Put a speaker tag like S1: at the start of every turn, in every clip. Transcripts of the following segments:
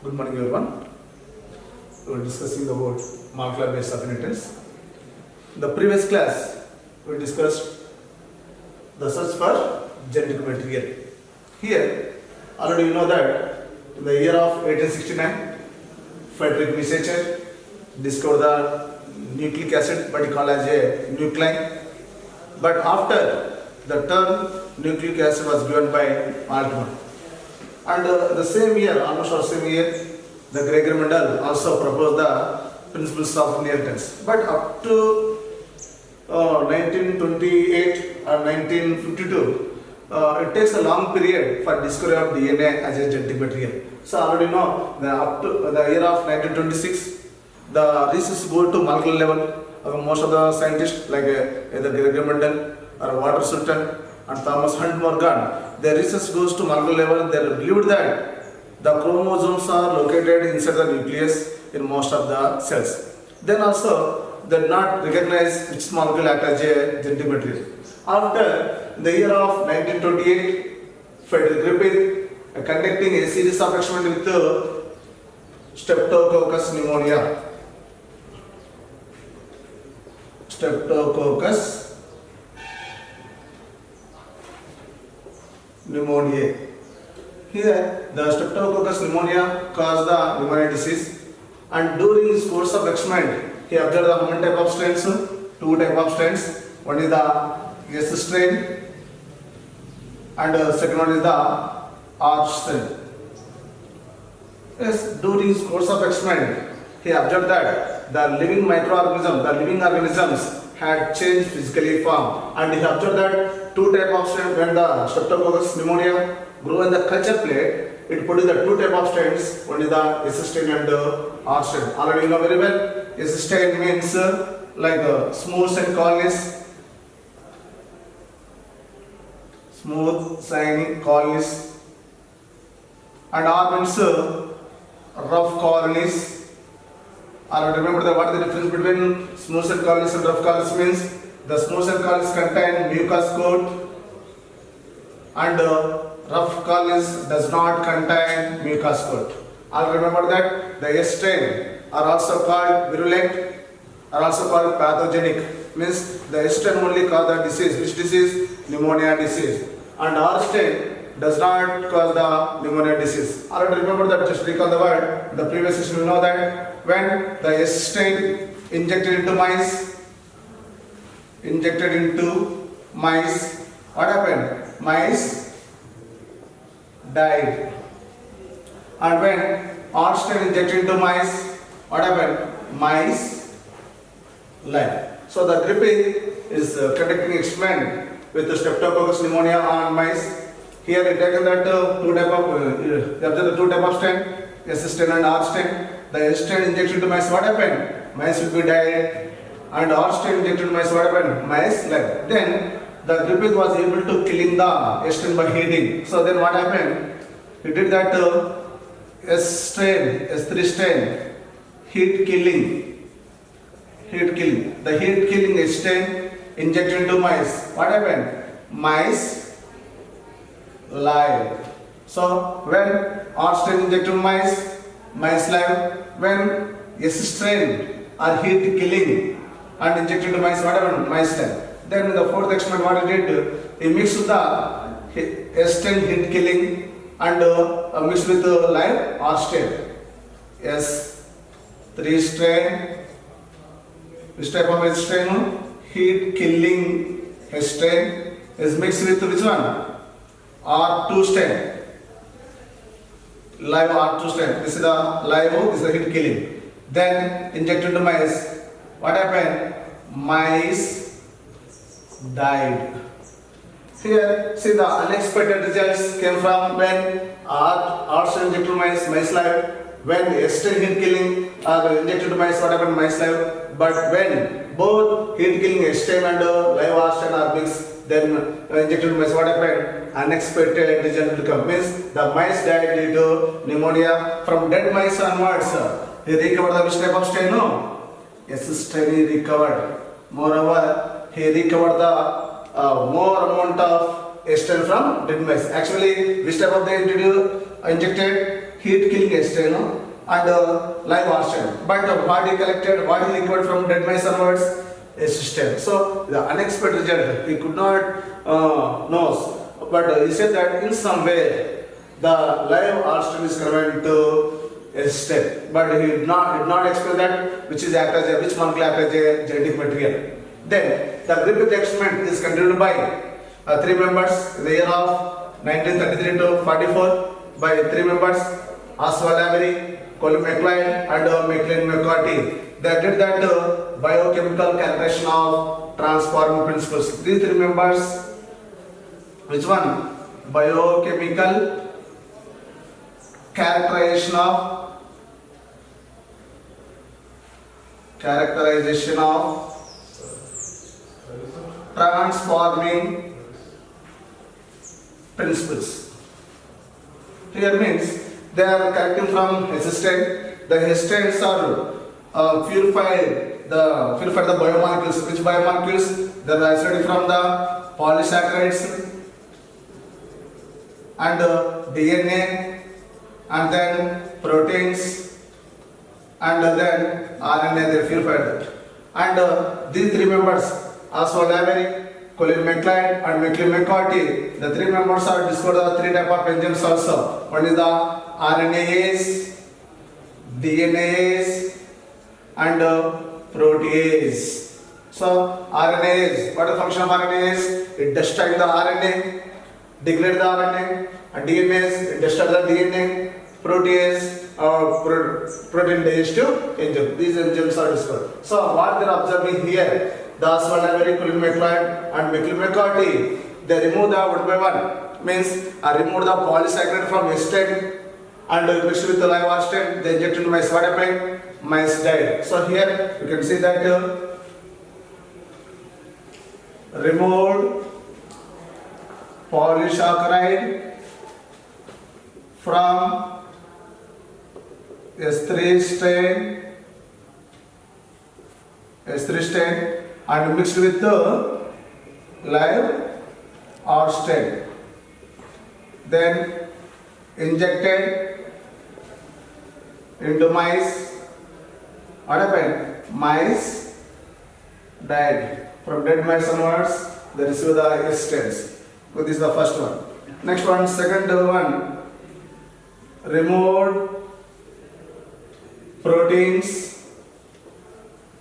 S1: Good morning, everyone. We are discussing about molecular base of inheritance. In the previous class, we discussed the search for genetic material. Here, already you know that in the year of 1869, Frederick Miescher discovered the nucleic acid, but he called as a nuclein. But after the term nucleic acid was given by Altman. And the same year, almost the same year, the Gregory Mendel also proposed the principles of inheritance. But up to 1928 or 1952, it takes a long period for discovery of DNA as a genetic material. So already know that up to the year of 1926, the research go to molecular level. Most of the scientists like either Gregory Mendel or Walter Sutton and Thomas Hunt Morgan, their research goes to molecular level. They believed that the chromosomes are located inside the nucleus in most of the cells. Then also they did not recognize which molecule act as a genetic material. After the year of 1928, Frederick Griffith conducting a series of experiments with Streptococcus pneumonia. Streptococcus pneumoniae. Here, the Streptococcus pneumonia caused the pneumonia disease, and during his course of experiment, he observed the how many type of strains? Two type of strains. One is the S strain, and second one is the R strain. Yes, during his course of experiment, he observed that the living microorganisms, the living organisms had changed physically form, and he observed that two type of strains when the Streptococcus pneumonia grow in the culture plate, it produces the two type of strains, one is the S strain and R strain. Already you know very well, S strain means like smooth and colonies, smooth, shiny colonies, and R means rough colonies. Already remember that what is the difference between smooth cell colonies and rough colonies means the smooth cell colonies contain mucus coat and rough colonies does not contain mucus coat. I'll remember that the S strain are also called virulent, are also called pathogenic. Means the S strain only cause the disease. Which disease? Pneumonia disease. And R strain does not cause the pneumonia disease. Already remember that, just recall the word. The previous session you know that when the S strain injected into mice, what happened? Mice died. And when R strain injected into mice, what happened? Mice lived. So the Griffith is conducting experiment with the Streptococcus pneumonia on mice. Here they taken that they observed the two type of strain, S strain and R strain. The S strain injection to mice, what happened? Mice will be died. And R strain injected to mice, what happened? Mice lived. Then the Griffith was able to killing the S strain by heating. So then what happened? He did that S strain, S3 strain, heat killing. The heat killing S strain injected into mice. What happened? Mice live. So when R strain injected to mice live. When S strain are heat killing and injected to mice, what happened? Mice live. Then in the fourth experiment, what he did? He mixed the S strain heat killing and mixed with live R strain. S3 strain. This type of S strain, heat killing S strain is mixed with which one? R2 strain. Live R2 strain. This is the live, this is the heat killing. Then injected to mice. What happened? Mice died. Here, see the unexpected results came from when R strain injected to mice live. When S strain heat killing are injected to mice, what happened? Mice live. But when both heat killing S strain and live R strain are mixed, then injected to mice, what happened? Unexpected result will come. Means the mice died due to pneumonia. From dead mice onwards, he recovered the which type of strain? No? S strain he recovered. Moreover, he recovered the more amount of S strain from dead mice. Actually, which type of they injected? heat killing external and live oxygen. But what he collected, what he required from dead mice onwards, a system. So the unexpected result he could not know, but he said that in some way the live oxygen is converted to a step, but he did not explain that which molecule act as a genetic material. Then the Griffith experiment is continued by three members in the year of 1933 to 44 by three members, Oswald Avery, Colin McLeod and McLean McCarthy. They did that biochemical calculation of transforming principles. These three members, which one? Biochemical characterization of transforming principles. Here means they are collecting from histone. The histones are purified the biomolecules. Which biomolecules? They are isolated from the polysaccharides and DNA and then proteins and then RNA. They purified that. And these three members, Oswald Avery, Colin McLeod and McLean McCarthy, the three members are discovered the three type of enzymes also. One is the RNase, DNase and protease. So RNase, what is the function of RNase? It destroys the RNA, degrades the RNA, and DNase, it destroys the DNA, protease, protein digestive enzyme. These enzymes are discovered. So what they are observing here, the Oswald Avery, Colin McLeod and McLean McCarthy, they remove the one by one. Means remove the polysaccharide from histone and mixed with the live oxygen. They inject into mice. What happened? Mice died. So here you can see that removed polysaccharide from S3 strain and mixed with the live oxygen. Then injected into mice. What happened? Mice died. From dead mice onwards, they receive the histons. So this is the first one. Next one, second one. Removed proteins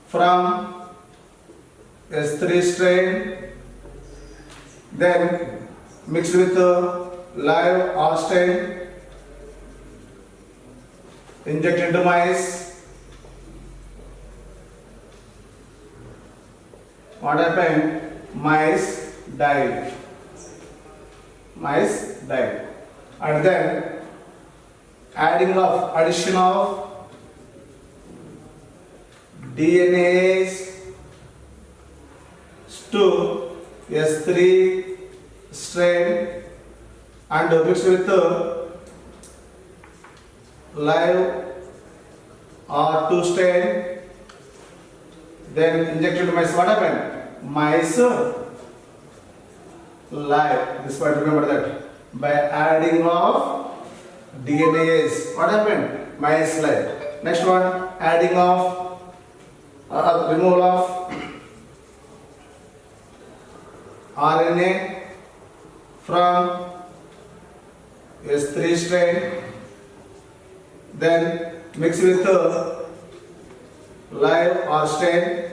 S1: from S3 strain, then mixed with live oxygen, inject into mice. What happened? Mice died. And then addition of DNase to S3 strain and mixed with live R2 strain, then injected to mice. What happened? Mice live. This part, remember that. By adding of DNase, what happened? Mice live. Next one, adding of removal of RNA from S3 strain, then mix with live oxygen,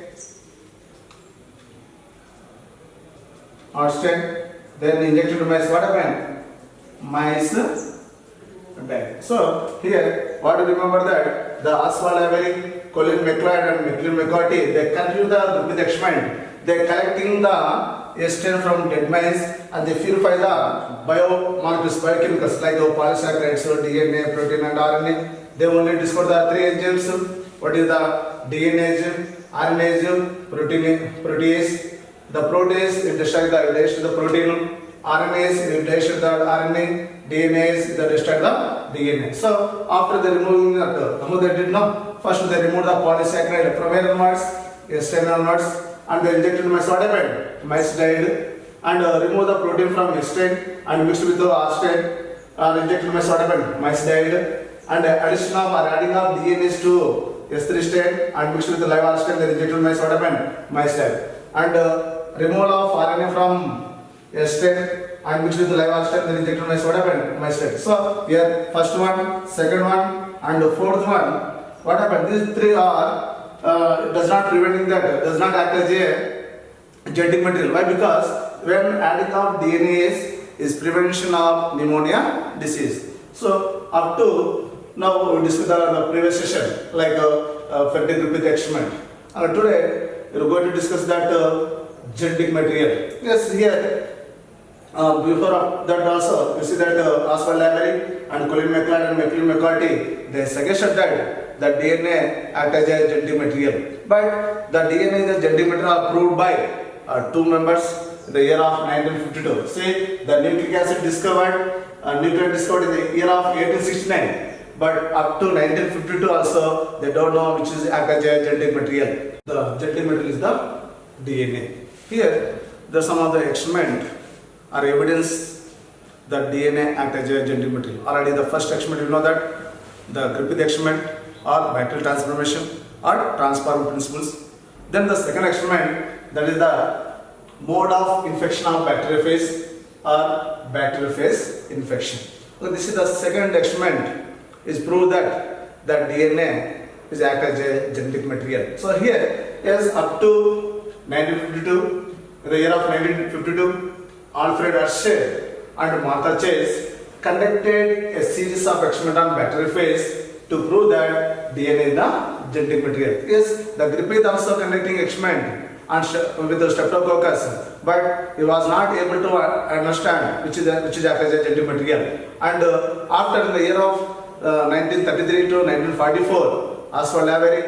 S1: then injected to mice. What happened? Mice died. So here, what do you remember that the Oswald Avery, Colin McLeod and McLean McCarthy, they continue the experiment. They are collecting the strain from dead mice and they purify the biomolecules, biochemicals like the polysaccharides, so DNA, protein and RNA. They only discover the three enzymes. What is the DNase, RNase, protease. The protease, it destroys the protein. RNase, it destroys the RNA. DNase, it destroys the DNA. So after they removing that, how they did now? First they remove the polysaccharide from where onwards? Strain onwards, and they injected mice. What happened? Mice died. And remove the protein from strain and mixed with the oxygen and injected mice. What happened? Mice died. and addition of or adding of DNAs to S3 state and mixed with the live R state, the rejected mice, what happened? Mice died. And removal of RNA from S state and mixed with the live R state, the rejected mice, what happened? Mice died. So here first one, second one, and fourth one, what happened? These three are does not preventing that, does not act as a genetic material. Why? Because when adding of DNAs is prevention of pneumonia disease. So up to now we discussed the previous session like ferritic repeat experiment. Today we are going to discuss that genetic material. Yes, here before that also you see that Oswald Avery and Colin McLeod and McLean McCarthy, they suggested that the DNA act as a genetic material. But the DNA is a genetic material approved by two members in the year of 1952. See, the nucleic acid discovered, nuclear discovered in the year of 1869. But up to 1952 also, they don't know which is act as a genetic material. The genetic material is the DNA. Here, there are some of the experiment or evidence that DNA act as a genetic material. Already the first experiment, you know that the Griffith experiment or bacterial transformation or transform principles. Then the second experiment, that is the mode of infection of bacteriophage or bacteriophage infection. So this is the second experiment is proved that the DNA is act as a genetic material. So here is up to 1952, in the year of 1952, Alfred Hershey and Martha Chase conducted a series of experiments on bacteriophage to prove that DNA is the genetic material. Yes, the Griffith also conducting experiment with the streptococcus, but he was not able to understand which is act as a genetic material. And after the year of 1933 to 1944, Oswald Avery,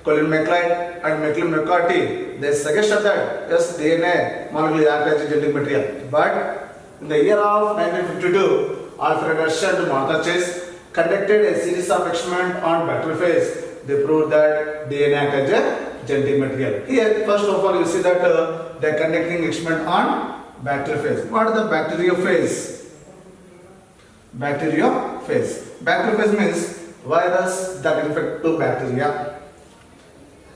S1: Colin McLeod and McLean McCarthy, they suggested that yes, DNA molecule act as a genetic material. But in the year of 1952, Alfred Hershey and Martha Chase conducted a series of experiments on bacteriophage. They proved that DNA act as a genetic material. Here, first of all, you see that they are conducting experiment on bacteriophage. What is the bacteriophage? Bacteriophage. Bacteriophage means virus that infect to bacteria.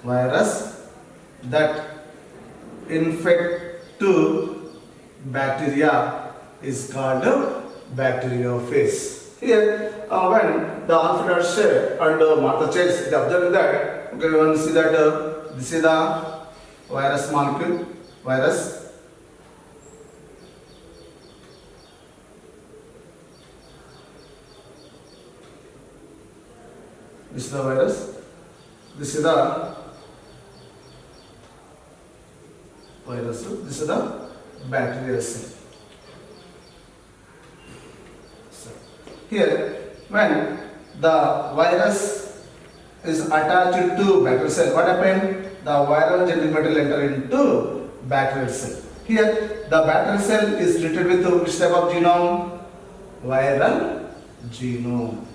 S1: Virus that infect to bacteria is called bacteriophage. Here, when the Alfred Hershey and Martha Chase, they observed that, okay, you see that this is the virus molecule, virus. This is the virus. This is the virus. This is the bacterial cell. Here, when the virus is attached to bacterial cell, what happened? The viral genetic material enter into bacterial cell. Here, the bacterial cell is treated with which type of genome? Viral genome.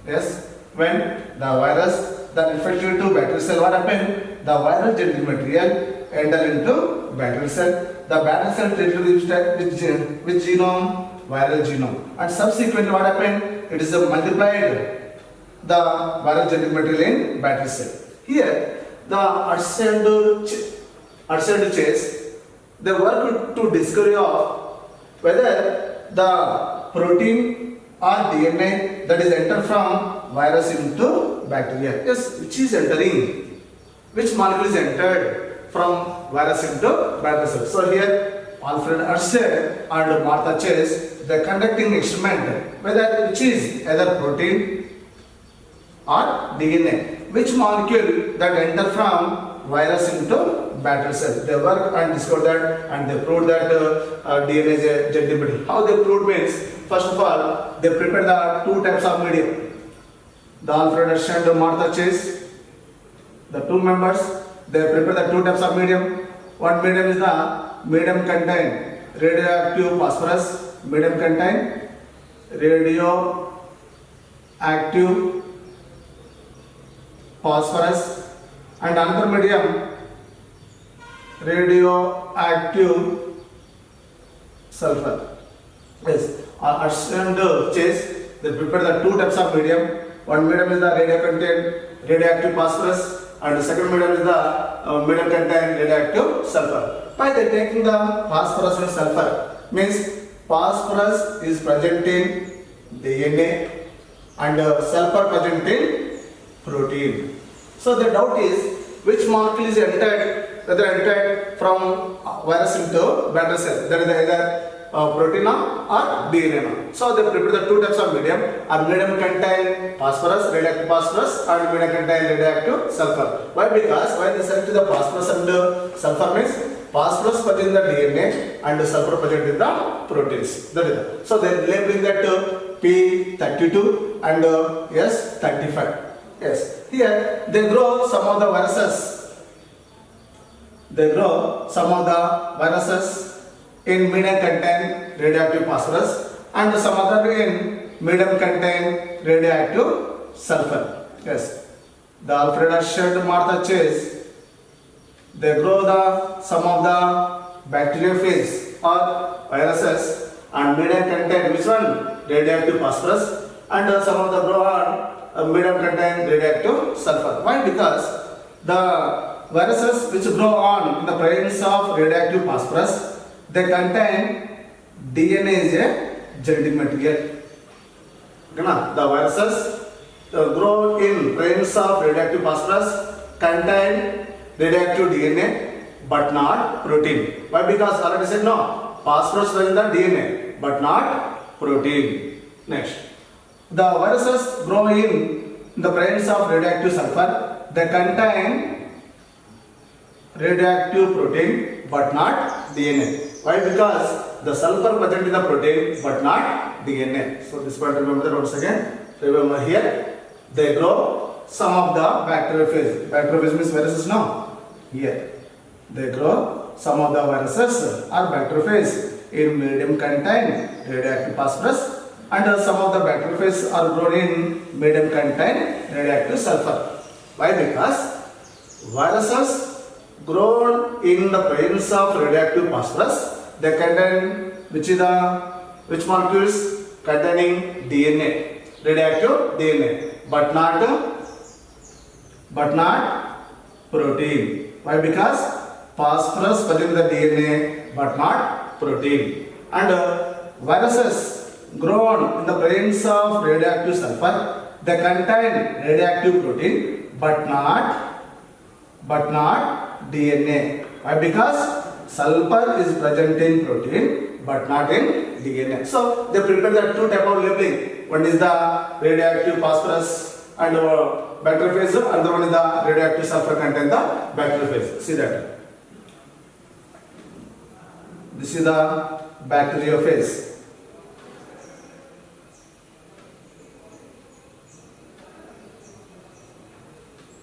S1: Yes, when the virus that infected to bacterial cell, what happened? The viral genetic material enter into bacterial cell. The bacterial cell treated with which genome? Viral genome. And subsequently what happened? It is multiplied the viral genetic material in bacterial cell. Here, the Hershey and Chase, they work to discovery of whether the protein or DNA that is entered from virus into bacteria. Yes, which is entering? Which molecule is entered from virus into bacterial cell? So here, Alfred Hershey and Martha Chase, they are conducting experiment whether which is either protein or DNA, which molecule that enter from virus into bacterial cell. They work and discover that, and they proved that DNA is a genetic material. How they proved means, first of all, they prepared the two types of medium. The Alfred Hershey and Martha Chase, the two members, they prepared the two types of medium. One medium is the medium contain radioactive phosphorus, medium contain radioactive phosphorus, and another medium radioactive sulfur. Yes, Hershey and Chase, they prepare the two types of medium. One medium is the radio contain radioactive phosphorus, and the second medium is the medium contain radioactive sulfur. By they taking the phosphorus and sulfur, means phosphorus is present in DNA and sulfur present in protein. So the doubt is which molecule is entered, whether entered from virus into bacterial cell, that is either protein or DNA. So they prepare the two types of medium. A medium contain phosphorus, radioactive phosphorus, and medium contain radioactive sulfur. Why? Because why they select the phosphorus and sulfur means phosphorus present in the DNA and sulfur present in the proteins. That is it. So they are labeling that P32 and S35. Yes. Here they grow some of the viruses. They grow some of the viruses in medium contain radioactive phosphorus and some other in medium contain radioactive sulfur. Yes. The Alfred Shedd Martha Chase, they grow the some of the bacteriophage or viruses and medium contain which one? Radioactive phosphorus, and some of the grow on medium contain radioactive sulfur. Why? Because the viruses which grow on in the presence of radioactive phosphorus, they contain DNA is a genetic material. The viruses grow in presence of radioactive phosphorus, contain radioactive DNA but not protein. Why? Because already said no, phosphorus is in the DNA but not protein. Next, the viruses grow in the presence of radioactive sulfur. They contain radioactive protein but not DNA. Why? Because the sulfur present in the protein but not DNA. So this point remember that once again. Remember here they grow some of the bacteriophage. Bacteriophage means viruses now. Here they grow some of the viruses or bacteriophage in medium contain radioactive phosphorus, and some of the bacteriophage are grown in medium contain radioactive sulfur. Why? Because viruses grown in the presence of radioactive phosphorus, they contain which molecules containing DNA, radioactive DNA, but not protein. Why? Because phosphorus present in the DNA but not protein. And viruses grown in the presence of radioactive sulfur, they contain radioactive protein but not DNA. Why? Because sulfur is present in protein but not in DNA. So they prepare the two type of labeling. One is the radioactive phosphorus and bacteriophage, another one is the radioactive sulfur contain the bacteriophage. See that. This is the bacteriophage.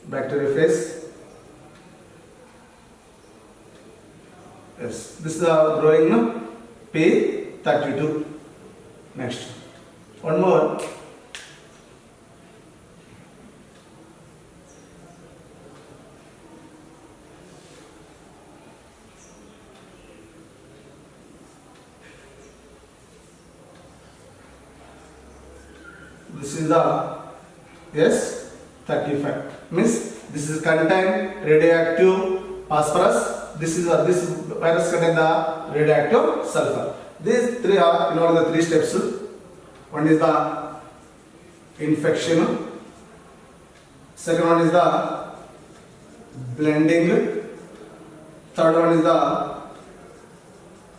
S1: Bacteriophage. Yes, this is the growing P32. Next, one more. This is the S35. Means this is contain radioactive phosphorus. This virus contain the radioactive sulfur. These three are the three steps. One is the infection. Second one is the blending. Third one is the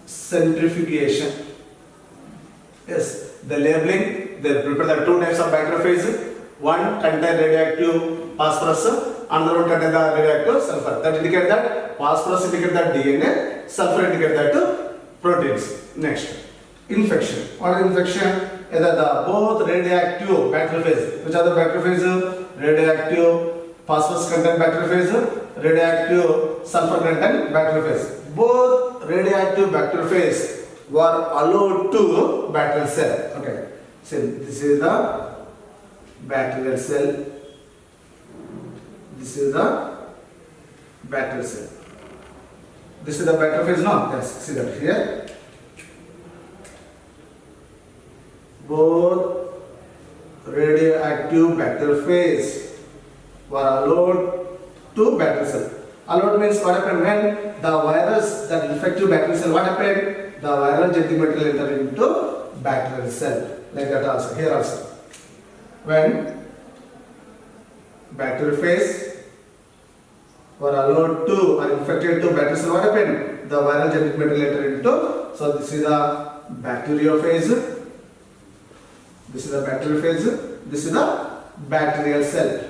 S1: centrifugation. Yes, the labeling. They prepare the two types of bacteriophage. One contain radioactive phosphorus, another one contain the radioactive sulfur. That indicate that phosphorus indicate that DNA, sulfur indicate that proteins. Next, infection. What is infection? Either the both radioactive bacteriophage. Which are the bacteriophage? Radioactive phosphorus contain bacteriophage, radioactive sulfur contain bacteriophage. Both radioactive bacteriophage were allowed to bacterial cell. Okay. So this is the bacterial cell. This is the bacterial cell. This is the bacteriophage now. Yes, see that here. Both radioactive bacteriophage were allowed to bacterial cell. Allowed means what happened when the virus, that infective bacterial cell, what happened? The viral genetic material entered into bacterial cell. Like that also, here also. When bacteriophage were allowed to or infected to bacterial cell, what happened? The viral genetic material entered into. So this is the bacteriophage. This is the bacteriophage. This is the bacterial cell.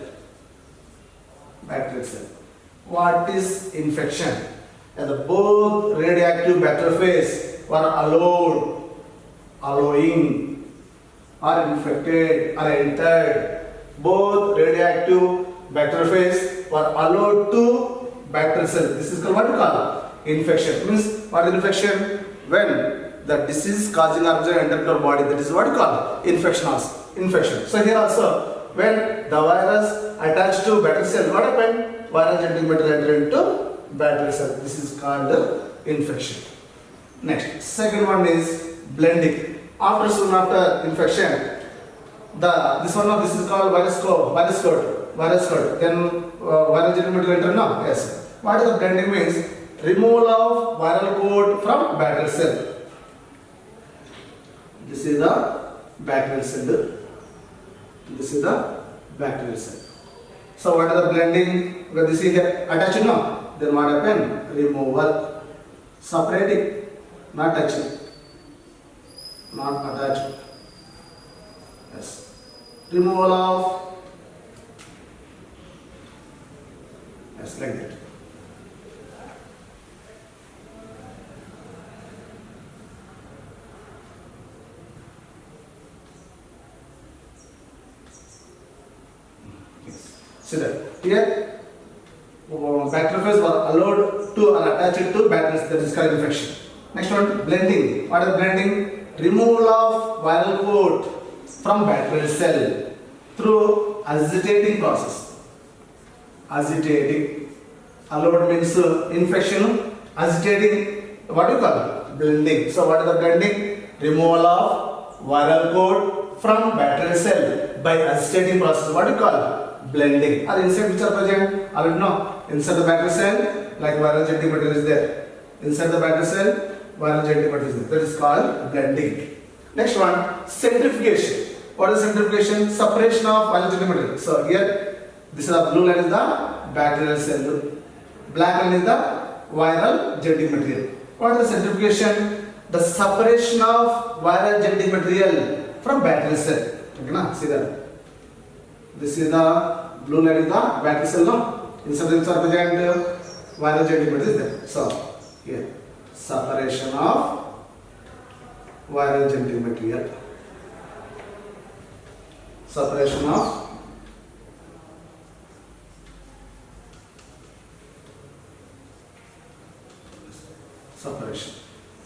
S1: Bacterial cell. What is infection? And the both radioactive bacteriophage were allowing or infected or entered. Both radioactive bacteriophage were allowed to bacterial cell. This is called what you call infection. Means what is infection? When the disease causing organism enters our body, that is what you call infection also. Infection. So here also, when the virus attached to bacterial cell, what happened? Viral genetic material entered into bacterial cell. This is called infection. Next, second one is blending. Soon after infection, this is called virus code. Then viral genetic material enter now. Yes. What is the blending means? Removal of viral code from bacterial cell. This is the bacterial cell. This is the bacterial cell. So what is the blending? Because this is here attached now. Then what happen? Removal. Separating, not touching, not attached. Yes. Removal of. Yes, like that. See that here bacteriophage were allowed to or attached to bacteria, that is called infection. Next one, blending. What is blending? Removal of viral coat from bacterial cell through agitating process. Agitating. Allowed means infection. Agitating, what do you call? Blending. So what is the blending? Removal of viral coat from bacterial cell by agitating process. What do you call? Blending. Or inside which are present? I will know. Inside the bacterial cell, like viral genetic material is there. Inside the bacterial cell, viral genetic material is there. That is called blending. Next one, centrifugation. What is centrifugation? Separation of viral genetic material. So here, this is the blue line is the bacterial cell. Black line is the viral genetic material. What is the centrifugation? The separation of viral genetic material from bacterial cell. Okay, na? See that. This is the blue line is the bacterial cell. No? Inside the present viral genetic material is there. So here, separation of viral genetic material. Separation of separation.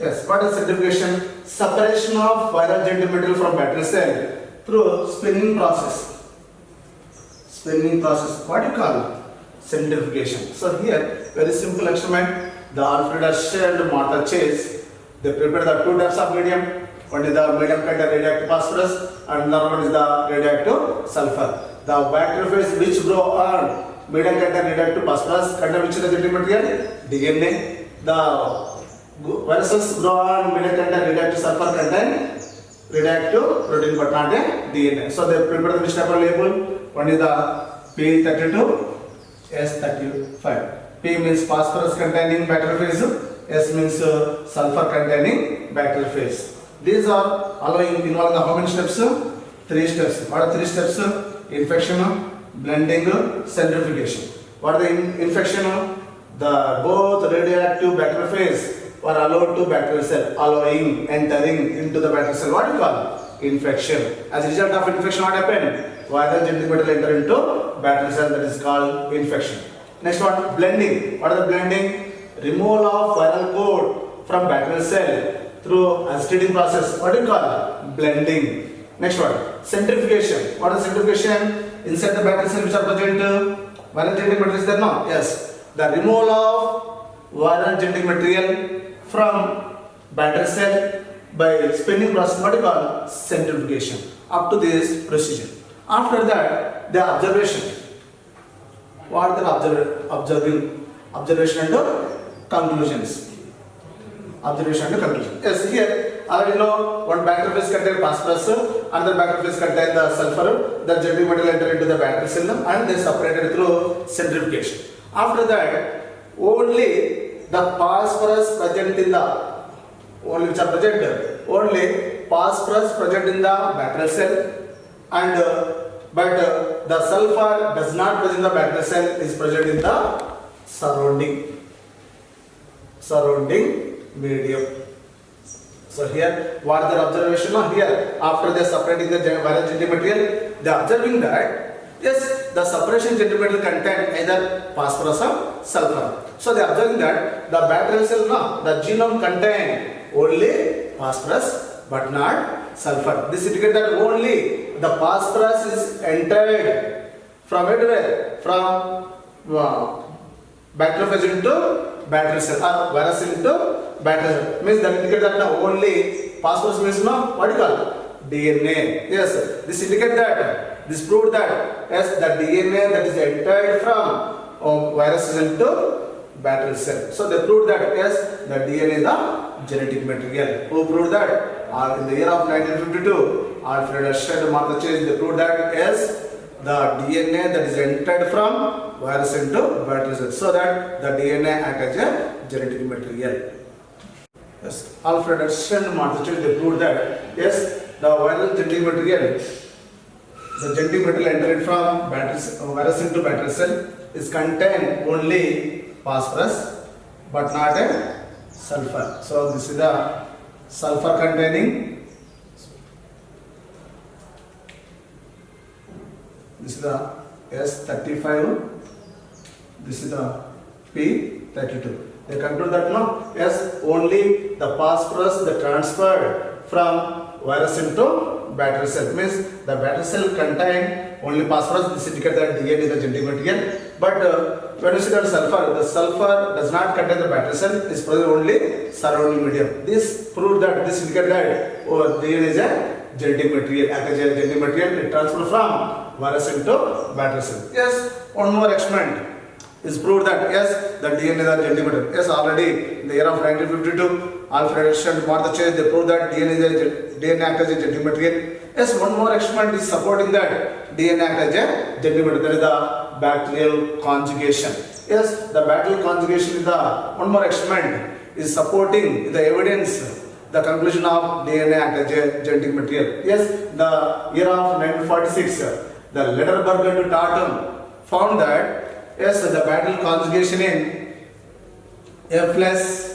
S1: Yes, what is centrifugation? Separation of viral genetic material from bacterial cell through spinning process. Spinning process. What do you call centrifugation? So here, very simple experiment. The Alfred Usher and Martha Chase, they prepared the two types of medium. One is the medium contain radioactive phosphorus, and another one is the radioactive sulfur. The bacteriophage which grow on medium contain radioactive phosphorus contain which is the genetic material? DNA. The viruses grow on medium contain radioactive sulfur contain radioactive protein but not a DNA. So they prepared which type of label? One is the P32, S35. P means phosphorus containing bacteriophage, S means sulfur containing bacteriophage. These are involving how many steps? 3 steps. What are 3 steps? Infection, blending, centrifugation. What are the infection? The both radioactive bacteriophage were allowed to bacterial cell, entering into the bacterial cell. What do you call? Infection. As a result of infection, what happened? Viral genetic material enter into bacterial cell, that is called infection. Next one, blending. What is the blending? Removal of viral coat from bacterial cell through agitating process. What do you call? Blending. Next one, centrifugation. What is centrifugation? Inside the bacterial cell which are present, viral genetic material is there now? Yes. The removal of viral genetic material from bacterial cell by spinning process. What do you call? Centrifugation. Up to this procedure. After that, the observation. What are observation and conclusions? Observation and conclusion. Yes, here already know one battery phase contain phosphorus, another battery phase contain the sulfur. The genetic material enter into the battery cell and they separated through centrifugation. After that, only the phosphorus present in the only phosphorus present in the battery cell, and but the sulfur does not present in the battery cell, is present in the surrounding medium. So here, what are the observation? Here, after they separating the viral genetic material, they are observing that yes, the separation genetic material contain either phosphorus or sulfur. So they are observing that the bacterial cell, the genome contain only phosphorus but not sulfur. This indicates that only the phosphorus is entered from everywhere, from bacteriophage into bacterial cell or virus cell into bacterial cell. Means that indicates that only phosphorus means what you call DNA. Yes, this indicates that, this proved that yes, the DNA that is entered from virus cell into bacterial cell. So they proved that yes, the DNA is the genetic material. Who proved that? In the year of 1952, Alfred Hershey and Martha Chase, they proved that yes, the DNA that is entered from virus into bacterial cell. So that the DNA acts as a genetic material. Yes, Alfred Hershey and Martha Chase, they proved that yes, the viral genetic material, the genetic material entered from virus into bacterial cell is contain only phosphorus but not a sulfur. So this is the sulfur containing, this is the S35, this is the P32. They conclude that no, yes, only the phosphorus that transferred from virus into bacterial cell, means the bacterial cell contain only phosphorus. This indicates that DNA is the genetic material. But when you see that the sulfur does not contain the bacterial cell, is present only surrounding medium. This proved that, this indicates that DNA is a genetic material. As a genetic material, it transfers from virus into bacterial cell. Yes, one more experiment is proved that yes, the DNA is a genetic material. Yes, already in the year of 1952, Alfred Hershey and Martha Chase, they proved that DNA acts as a genetic material. Yes, one more experiment is supporting that DNA acts as a genetic material. That is the bacterial conjugation. Yes, the bacterial conjugation is the one more experiment is supporting the evidence, the conclusion of DNA acts as a genetic material. Yes, the year of 1946, the Lederberg and Tatum found that yes, the bacterial conjugation in F plus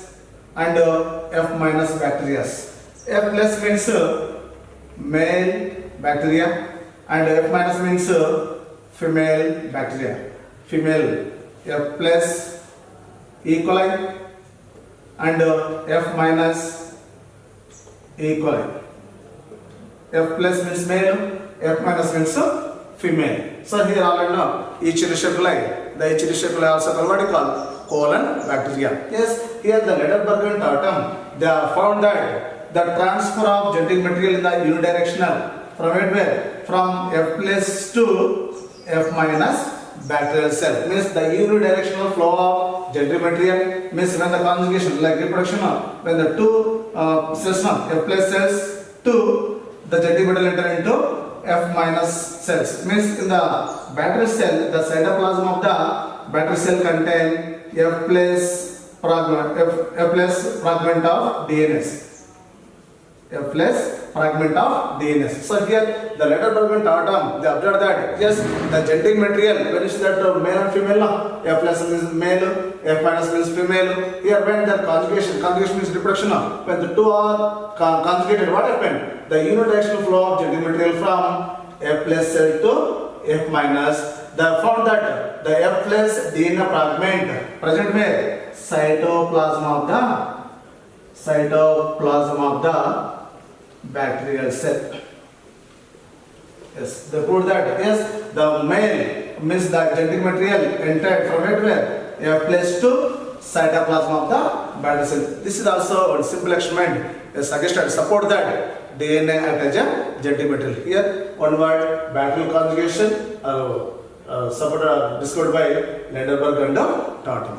S1: and F minus bacteria. F plus means male bacteria and F minus means female bacteria. Female, F plus E. coli and F minus E. coli. F plus means male, F minus means female. So here already know Escherichia coli. The Escherichia coli also called what you call colon bacteria. Yes, here the Lederberg and Tatum, they have found that the transfer of genetic material in the unidirectional from where? From F plus to F minus bacterial cell. Means the unidirectional flow of genetic material means when the conjugation like reproduction, when the two cells, F plus cells to the genetic material enter into F minus cells. Means in the bacterial cell, the cytoplasm of the bacterial cell contain F plus fragment of DNA. F plus fragment of DNA. So here the Lederberg and Tatum, they observed that yes, the genetic material, when you see that male and female, F plus means male, F minus means female. Here when the conjugation means reproduction. When the two are conjugated, what happened? The unidirectional flow of genetic material from F plus cell to F minus. They found that the F plus DNA fragment present where? Cytoplasm of the bacterial cell. Yes, they proved that yes, the male means the genetic material entered from where? F plus to cytoplasm of the bacterial cell. This is also a simple experiment suggested support that DNA act as a Zetty metal. Here, one word battle conjugation discovered by Lederberg and Totten.